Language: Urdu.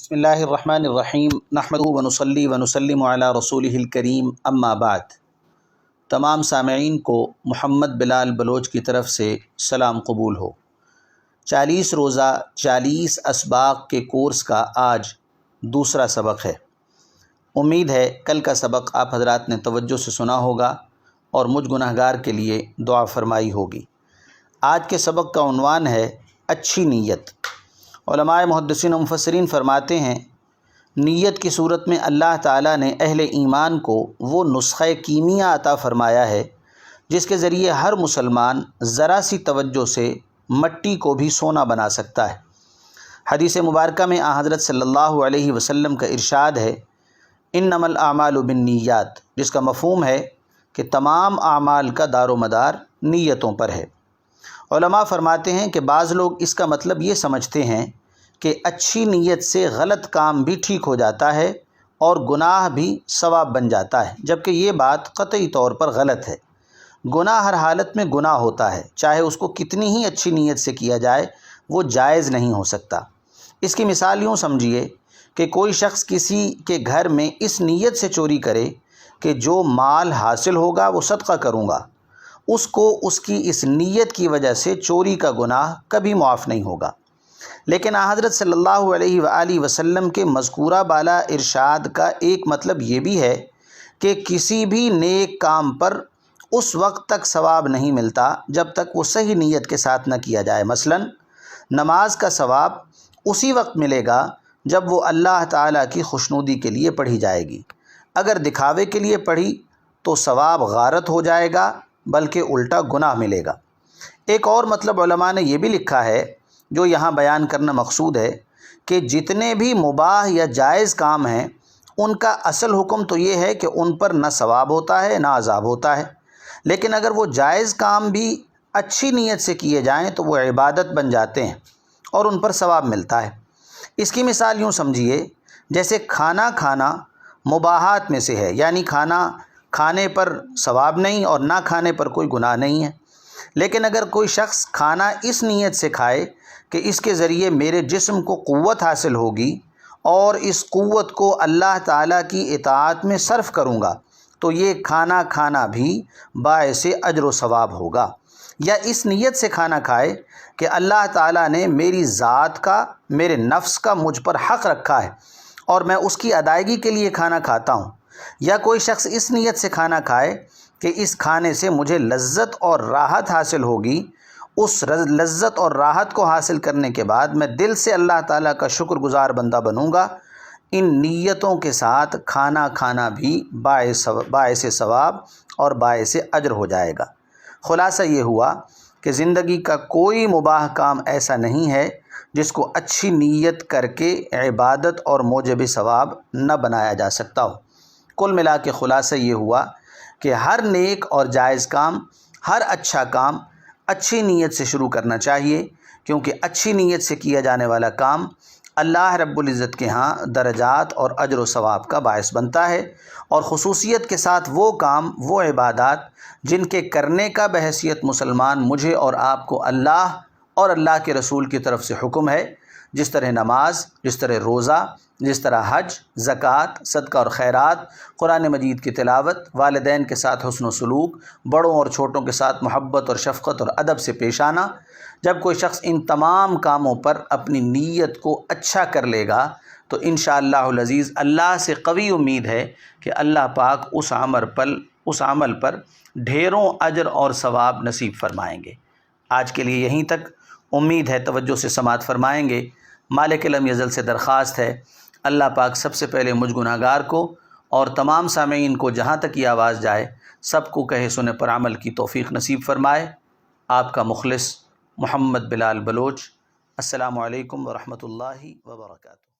بسم اللہ الرحمن الرحیم نحمدہ ونصلی ونسلم علی رسولہ الکریم اما بعد۔ تمام سامعین کو محمد بلال بلوچ کی طرف سے سلام قبول ہو۔ 40 روزہ 40 اسباق کے کورس کا آج دوسرا سبق ہے۔ امید ہے کل کا سبق آپ حضرات نے توجہ سے سنا ہوگا اور مجھ گناہگار کے لیے دعا فرمائی ہوگی۔ آج کے سبق کا عنوان ہے اچھی نیت۔ علماء محدثین و مفسرین فرماتے ہیں نیت کی صورت میں اللہ تعالیٰ نے اہل ایمان کو وہ نسخہ کیمیا عطا فرمایا ہے جس کے ذریعے ہر مسلمان ذرا سی توجہ سے مٹی کو بھی سونا بنا سکتا ہے۔ حدیث مبارکہ میں حضرت صلی اللہ علیہ وسلم کا ارشاد ہے انما الاعمال بالنیات، جس کا مفہوم ہے کہ تمام اعمال کا دار و مدار نیتوں پر ہے۔ علماء فرماتے ہیں کہ بعض لوگ اس کا مطلب یہ سمجھتے ہیں کہ اچھی نیت سے غلط کام بھی ٹھیک ہو جاتا ہے اور گناہ بھی ثواب بن جاتا ہے، جبکہ یہ بات قطعی طور پر غلط ہے۔ گناہ ہر حالت میں گناہ ہوتا ہے، چاہے اس کو کتنی ہی اچھی نیت سے کیا جائے وہ جائز نہیں ہو سکتا۔ اس کی مثال یوں سمجھیے کہ کوئی شخص کسی کے گھر میں اس نیت سے چوری کرے کہ جو مال حاصل ہوگا وہ صدقہ کروں گا، اس کو اس کی اس نیت کی وجہ سے چوری کا گناہ کبھی معاف نہیں ہوگا۔ لیکن حضرت صلی اللہ علیہ وآلہ وسلم کے مذکورہ بالا ارشاد کا ایک مطلب یہ بھی ہے کہ کسی بھی نیک کام پر اس وقت تک ثواب نہیں ملتا جب تک وہ صحیح نیت کے ساتھ نہ کیا جائے۔ مثلا نماز کا ثواب اسی وقت ملے گا جب وہ اللہ تعالیٰ کی خوشنودی کے لیے پڑھی جائے گی۔ اگر دکھاوے کے لیے پڑھی تو ثواب غارت ہو جائے گا بلکہ الٹا گناہ ملے گا۔ ایک اور مطلب علماء نے یہ بھی لکھا ہے جو یہاں بیان کرنا مقصود ہے کہ جتنے بھی مباح یا جائز کام ہیں ان کا اصل حکم تو یہ ہے کہ ان پر نہ ثواب ہوتا ہے نہ عذاب ہوتا ہے، لیکن اگر وہ جائز کام بھی اچھی نیت سے کیے جائیں تو وہ عبادت بن جاتے ہیں اور ان پر ثواب ملتا ہے۔ اس کی مثال یوں سمجھیے جیسے کھانا کھانا مباحات میں سے ہے، یعنی کھانا کھانے پر ثواب نہیں اور نہ کھانے پر کوئی گناہ نہیں ہے، لیکن اگر کوئی شخص کھانا اس نیت سے کھائے کہ اس کے ذریعے میرے جسم کو قوت حاصل ہوگی اور اس قوت کو اللہ تعالیٰ کی اطاعت میں صرف کروں گا تو یہ کھانا کھانا بھی باعث اجر و ثواب ہوگا۔ یا اس نیت سے کھانا کھائے کہ اللہ تعالیٰ نے میری ذات کا، میرے نفس کا مجھ پر حق رکھا ہے اور میں اس کی ادائیگی کے لیے کھانا کھاتا ہوں۔ یا کوئی شخص اس نیت سے کھانا کھائے کہ اس کھانے سے مجھے لذت اور راحت حاصل ہوگی، اس لذت اور راحت کو حاصل کرنے کے بعد میں دل سے اللہ تعالیٰ کا شکر گزار بندہ بنوں گا۔ ان نیتوں کے ساتھ کھانا کھانا بھی باعث ثواب اور باعث اجر ہو جائے گا۔ خلاصہ یہ ہوا کہ زندگی کا کوئی مباح کام ایسا نہیں ہے جس کو اچھی نیت کر کے عبادت اور موجب ثواب نہ بنایا جا سکتا ہو۔ کل ملا کے خلاصہ یہ ہوا کہ ہر نیک اور جائز کام، ہر اچھا کام اچھی نیت سے شروع کرنا چاہیے، کیونکہ اچھی نیت سے کیا جانے والا کام اللہ رب العزت کے ہاں درجات اور اجر و ثواب کا باعث بنتا ہے، اور خصوصیت کے ساتھ وہ کام، وہ عبادات جن کے کرنے کا بحیثیت مسلمان مجھے اور آپ کو اللہ اور اللہ کے رسول کی طرف سے حکم ہے، جس طرح نماز، جس طرح روزہ، جس طرح حج، زکوٰۃ، صدقہ اور خیرات، قرآن مجید کی تلاوت، والدین کے ساتھ حسن و سلوک، بڑوں اور چھوٹوں کے ساتھ محبت اور شفقت اور ادب سے پیش آنا۔ جب کوئی شخص ان تمام کاموں پر اپنی نیت کو اچھا کر لے گا تو انشاءاللہ العزیز اللہ سے قوی امید ہے کہ اللہ پاک اس عمل پر ڈھیروں اجر اور ثواب نصیب فرمائیں گے۔ آج کے لیے یہیں تک، امید ہے توجہ سے سماعت فرمائیں گے۔ مالک لم یزل سے درخواست ہے اللہ پاک سب سے پہلے مجھ گناہگار کو اور تمام سامعین کو جہاں تک یہ آواز جائے سب کو کہے سنے پر عمل کی توفیق نصیب فرمائے۔ آپ کا مخلص محمد بلال بلوچ۔ السلام علیکم ورحمۃ اللہ وبرکاتہ۔